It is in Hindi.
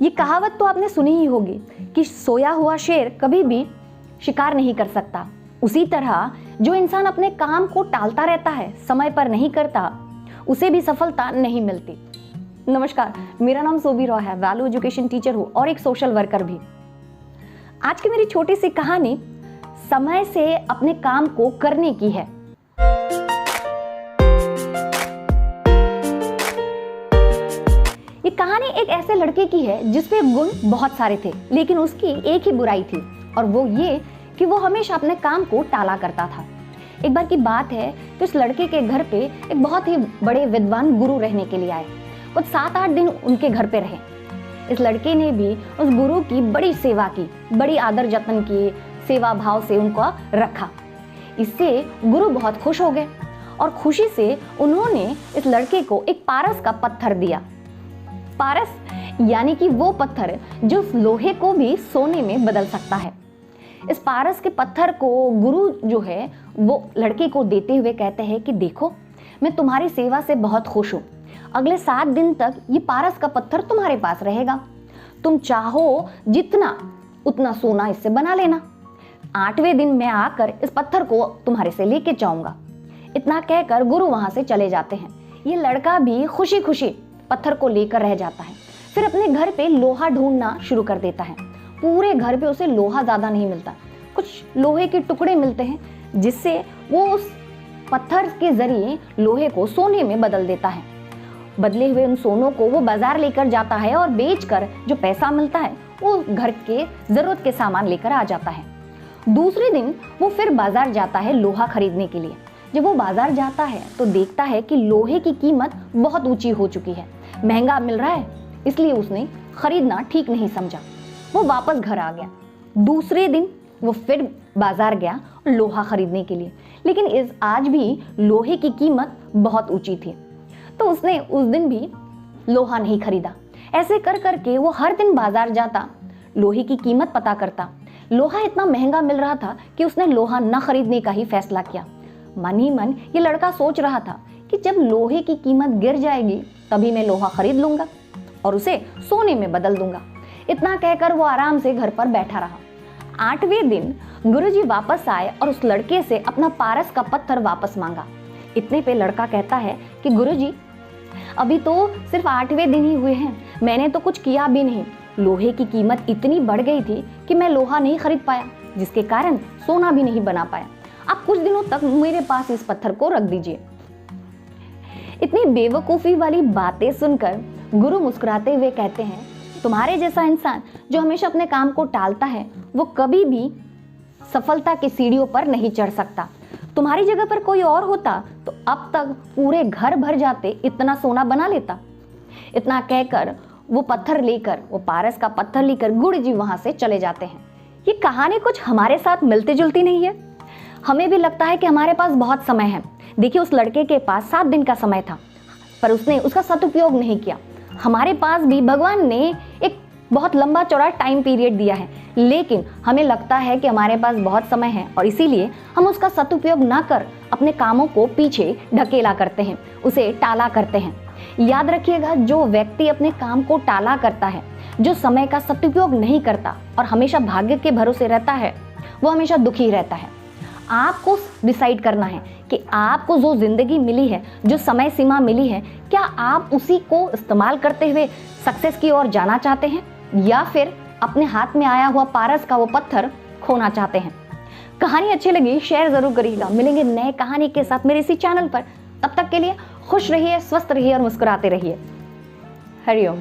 ये कहावत तो आपने सुनी ही होगी कि सोया हुआ शेर कभी भी शिकार नहीं कर सकता। उसी तरह जो इंसान अपने काम को टालता रहता है, समय पर नहीं करता, उसे भी सफलता नहीं मिलती। नमस्कार, मेरा नाम सोबी रॉय है, वैल्यू एजुकेशन टीचर हूँ और एक सोशल वर्कर भी। आज की मेरी छोटी सी कहानी समय से अपने काम को करने की है। ये कहानी एक ऐसे लड़के की है जिसपे गुण बहुत सारे थे, लेकिन उसकी एक ही बुराई थी और वो ये कि वो हमेशा अपने काम को टाला करता था। एक बार की बात है कि उस लड़के के घर पे एक बहुत ही बड़े विद्वान गुरु रहने के लिए आए। कुछ 7-8 दिन उनके घर पे रहे। इस लड़के ने भी उस गुरु की बड़ी सेवा की, बड़ी आदर जतन की, सेवा भाव से उनको रखा। इससे गुरु बहुत खुश हो गए और खुशी से उन्होंने इस लड़के को एक पारस का पत्थर दिया। पारस यानी कि वो पत्थर जो लोहे को भी सोने में बदल सकता है। इस पारस के पत्थर को गुरु जो है वो लड़के को देते हुए कहते हैं कि देखो, मैं तुम्हारी सेवा से बहुत खुश हूँ। अगले 7 दिन तक ये पारस का पत्थर तुम्हारे पास रहेगा। तुम चाहो जितना उतना सोना इससे बना लेना। 8वें दिन मैं आकर इस पत्थर को तुम्हारे से लेके जाऊंगा। इतना कहकर गुरु वहां से चले जाते हैं। ये लड़का भी खुशी खुशी पत्थर को लेकर रह जाता है। फिर अपने घर पे लोहा ढूंढना शुरू कर देता है। पूरे घर पे उसे लोहा ज्यादा नहीं मिलता, कुछ लोहे के टुकड़े मिलते हैं, जिससे वो उस पत्थर के जरिए लोहे को सोने में बदल देता है। बदले हुए उन सोनों को वो बाजार लेकर जाता है और बेचकर जो पैसा मिलता है वो घर के जरूरत के सामान लेकर आ जाता है। दूसरे दिन वो फिर बाजार जाता है लोहा खरीदने के लिए। जब वो बाजार जाता है तो देखता है कि लोहे की कीमत बहुत ऊंची हो चुकी है, महंगा मिल रहा है, इसलिए उसने खरीदना ठीक नहीं समझा। वो वापस घर आ गया। दूसरे दिन वो फिर बाजार गया लोहा खरीदने के लिए, लेकिन आज भी लोहे की कीमत बहुत ऊंची थी, तो उसने उस दिन भी लोहा नहीं खरीदा। ऐसे कर करके वो हर दिन बाजार जाता, लोहे की कीमत पता करता। लोहा इतना महंगा मिल रहा था कि उसने लोहा न खरीदने का ही फैसला किया। मन ही मन ये लड़का सोच रहा था कि जब लोहे की कीमत गिर जाएगी तभी मैं लोहा खरीद लूंगा और उसे सोने में बदल दूंगा। इतना कहकर वो आराम से घर पर बैठा रहा। 8वें दिन गुरुजी वापस आए और उस लड़के से अपना पारस का पत्थर वापस मांगा। इतने पे लड़का कहता है कि गुरुजी, अभी तो सिर्फ 8वें दिन ही हुए हैं, मैंने तो कुछ किया भी नहीं। लोहे की कीमत इतनी बढ़ गई थी कि मैं लोहा नहीं खरीद पाया, जिसके कारण सोना भी नहीं बना पाया। आप कुछ दिनों तक मेरे पास इस पत्थर को रख दीजिए। इतनी बेवकूफी वाली बातें सुनकर गुरु मुस्कुराते हुए कहते हैं, तुम्हारे जैसा इंसान जो हमेशा अपने काम को टालता है वो कभी भी सफलता की सीढ़ियों पर नहीं चढ़ सकता। तुम्हारी जगह पर कोई और होता तो अब तक पूरे घर भर जाते इतना सोना बना लेता। इतना कहकर वो पत्थर लेकर, वो पारस का पत्थर लेकर गुरुजी वहां से चले जाते हैं। ये कहानी कुछ हमारे साथ मिलती जुलती नहीं है? हमें भी लगता है कि हमारे पास बहुत समय है। देखिए, उस लड़के के पास 7 दिन का समय था, पर उसने उसका सदुपयोग नहीं किया। हमारे पास भी भगवान ने एक बहुत लंबा चौड़ा टाइम पीरियड दिया है, लेकिन हमें लगता है कि हमारे पास बहुत समय है और इसीलिए हम उसका सदुपयोग ना कर अपने कामों को पीछे ढकेला करते हैं, उसे टाला करते हैं। याद रखिएगा, जो व्यक्ति अपने काम को टाला करता है, जो समय का सदुपयोग नहीं करता और हमेशा भाग्य के भरोसे रहता है, वो हमेशा दुखी रहता है। आपको डिसाइड करना है कि आपको जो जिंदगी मिली है, जो समय सीमा मिली है, क्या आप उसी को इस्तेमाल करते हुए सक्सेस की ओर जाना चाहते हैं या फिर अपने हाथ में आया हुआ पारस का वो पत्थर खोना चाहते हैं। कहानी अच्छी लगी शेयर जरूर करिएगा। मिलेंगे नए कहानी के साथ मेरे इसी चैनल पर। तब तक के लिए खुश रहिए, स्वस्थ रहिए और मुस्कुराते रहिए। हरिओम।